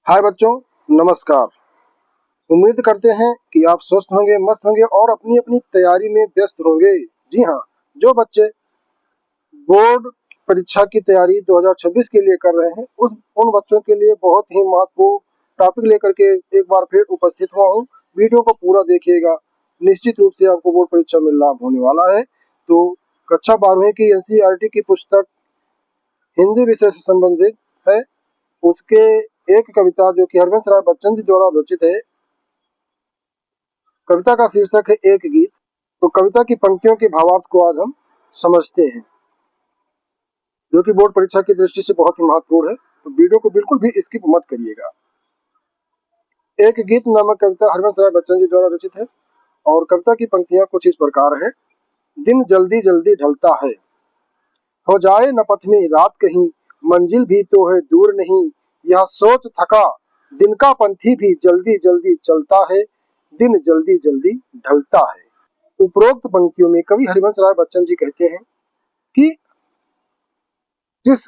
हाय बच्चों, नमस्कार। उम्मीद करते हैं कि आप स्वस्थ होंगे, मस्त होंगे और अपनी अपनी तैयारी में व्यस्त होंगे। जी हाँ, जो बच्चे बोर्ड परीक्षा की तैयारी 2026 के लिए कर रहे हैं उन बच्चों के लिए बहुत ही महत्वपूर्ण टॉपिक लेकर के एक बार फिर उपस्थित हुआ हूँ। वीडियो को पूरा देखिएगा, निश्चित रूप से आपको बोर्ड परीक्षा में लाभ होने वाला है। तो कक्षा 12वीं की एनसीईआरटी की पुस्तक हिंदी विषय से संबंधित है, उसके एक कविता जो कि हरवंश राय बच्चन जी द्वारा रचित है। कविता का शीर्षक है एक गीत। तो कविता की पंक्तियों के भावार्थ को आज हम समझते हैं, जो कि बोर्ड परीक्षा की दृष्टि से बहुत ही महत्वपूर्ण है। तो वीडियो को बिल्कुल भी स्किप मत करिएगा। एक गीत नामक कविता हरवंश राय बच्चन जी द्वारा रचित है और कविता की पंक्तियां कुछ इस प्रकार है। दिन जल्दी जल्दी ढलता है, हो जाए न पथ में रात कहीं, मंजिल भी तो है दूर नहीं, यह सोच थका दिन का पंथी भी जल्दी जल्दी चलता है, दिन जल्दी जल्दी ढलता है। उपरोक्त पंक्तियों में कवि हरिवंश राय बच्चन जी कहते हैं कि जिस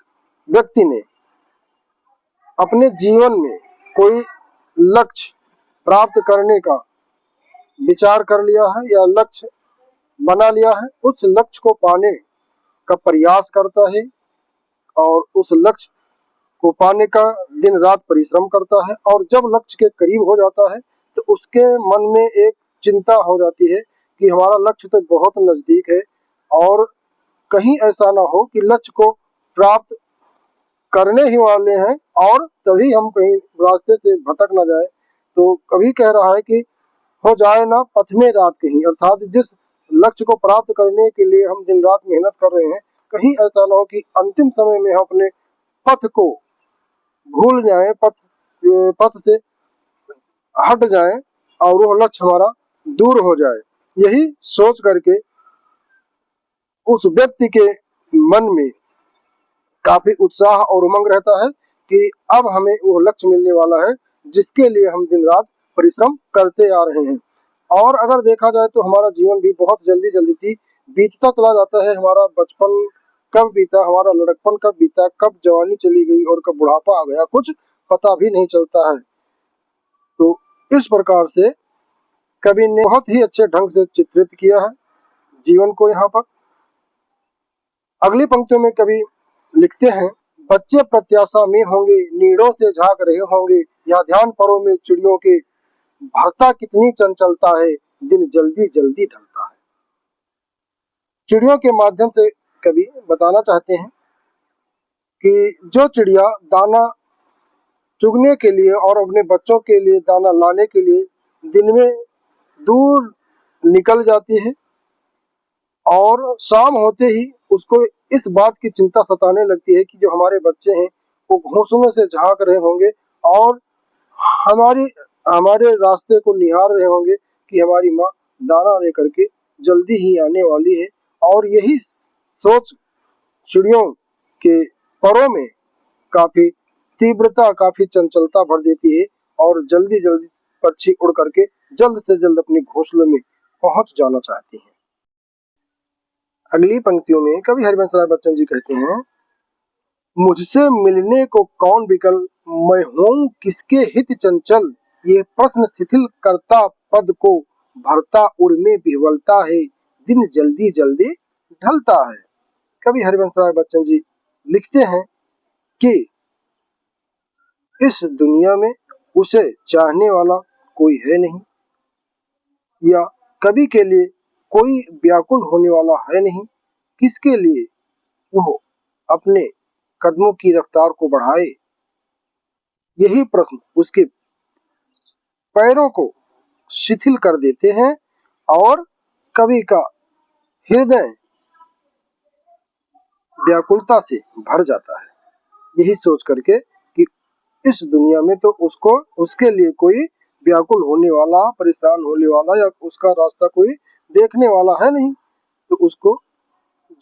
व्यक्ति ने अपने जीवन में कोई लक्ष्य प्राप्त करने का विचार कर लिया है या लक्ष्य बना लिया है, उस लक्ष्य को पाने का प्रयास करता है और उस लक्ष्य को पाने का दिन रात परिश्रम करता है। और जब लक्ष्य के करीब हो जाता है तो उसके मन में एक चिंता हो जाती है कि हमारा लक्ष्य तो बहुत नजदीक है और कहीं ऐसा ना हो कि लक्ष्य को प्राप्त करने ही वाले हैं और तभी हम कहीं रास्ते से भटक ना जाए। तो कभी कह रहा है कि हो जाए ना पथ में रात कहीं, अर्थात जिस लक्ष्य को प्राप्त करने के लिए हम दिन रात मेहनत कर रहे हैं, कहीं ऐसा ना हो कि अंतिम समय में हम अपने पथ को भूल जाएं, पथ से हट जाएं और वो लक्ष्य हमारा दूर हो जाए। यही सोच करके उस व्यक्ति के मन में काफी उत्साह और उमंग रहता है कि अब हमें वो लक्ष्य मिलने वाला है जिसके लिए हम दिन रात परिश्रम करते आ रहे हैं। और अगर देखा जाए तो हमारा जीवन भी बहुत जल्दी जल्दी बीतता चला जाता है। हमारा बचपन कब बीता, हमारा लड़कपन कब बीता, कब जवानी चली गई और कब बुढ़ापा आ गया, कुछ पता भी नहीं चलता है। तो इस प्रकार से कवि ने बहुत ही अच्छे ढंग से चित्रित किया है जीवन को। यहाँ पर अगली पंक्तियों में कवि लिखते हैं, बच्चे प्रत्याशा में होंगे, नीड़ों से झांक रहे होंगे, या ध्यान परों में चिड़ियों के, भरता कितनी चंचलता है, दिन जल्दी जल्दी ढलता है। चिड़ियों के माध्यम से कवि बताना चाहते हैं कि जो चिड़िया दाना चुगने के लिए और अपने बच्चों के लिए दाना लाने के लिए दिन में दूर निकल जाती है और शाम होते ही उसको इस बात की चिंता सताने लगती है कि जो हमारे बच्चे हैं वो घोंसलों से झांक रहे होंगे और हमारी हमारे रास्ते को निहार रहे होंगे कि हमारी माँ दाना लेकर के जल्दी ही आने वाली है। और यही सोच चिड़ियों के परों में काफी तीव्रता, काफी चंचलता भर देती है और जल्दी जल्दी पक्षी उड़ करके जल्द से जल्द अपने घोंसले में पहुंच जाना चाहती हैं। अगली पंक्तियों में कवि हरिवंश राय बच्चन जी कहते हैं, मुझसे मिलने को कौन विकल, मैं हूँ किसके हित चंचल, ये प्रश्न शिथिल करता पद को, भरता उर्मे बिहवलता है, दिन जल्दी जल्दी ढलता है। कवि हरिवंश राय बच्चन जी लिखते हैं कि इस दुनिया में उसे चाहने वाला कोई है नहीं, या कवि के लिए कोई व्याकुल होने वाला है नहीं। किसके लिए वो अपने कदमों की रफ्तार को बढ़ाए, यही प्रश्न उसके पैरों को शिथिल कर देते हैं और कवि का हृदय व्याकुलता से भर जाता है, यही सोच करके कि इस दुनिया में तो उसको उसके लिए कोई व्याकुल होने वाला, परेशान होने वाला या उसका रास्ता कोई देखने वाला है नहीं, तो उसको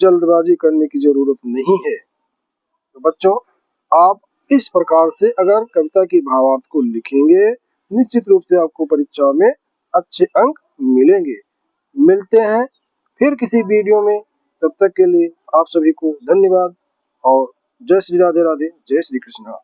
जल्दबाजी करने की जरूरत नहीं है। तो बच्चों, आप इस प्रकार से अगर कविता की भावार्थ को लिखेंगे, निश्चित रूप से आपको परीक्षा में अच्छे अंक मिलेंगे। मिलते हैं फिर किसी वीडियो में, तब तक के लिए आप सभी को धन्यवाद और जय श्री राधे राधे, जय श्री कृष्णा।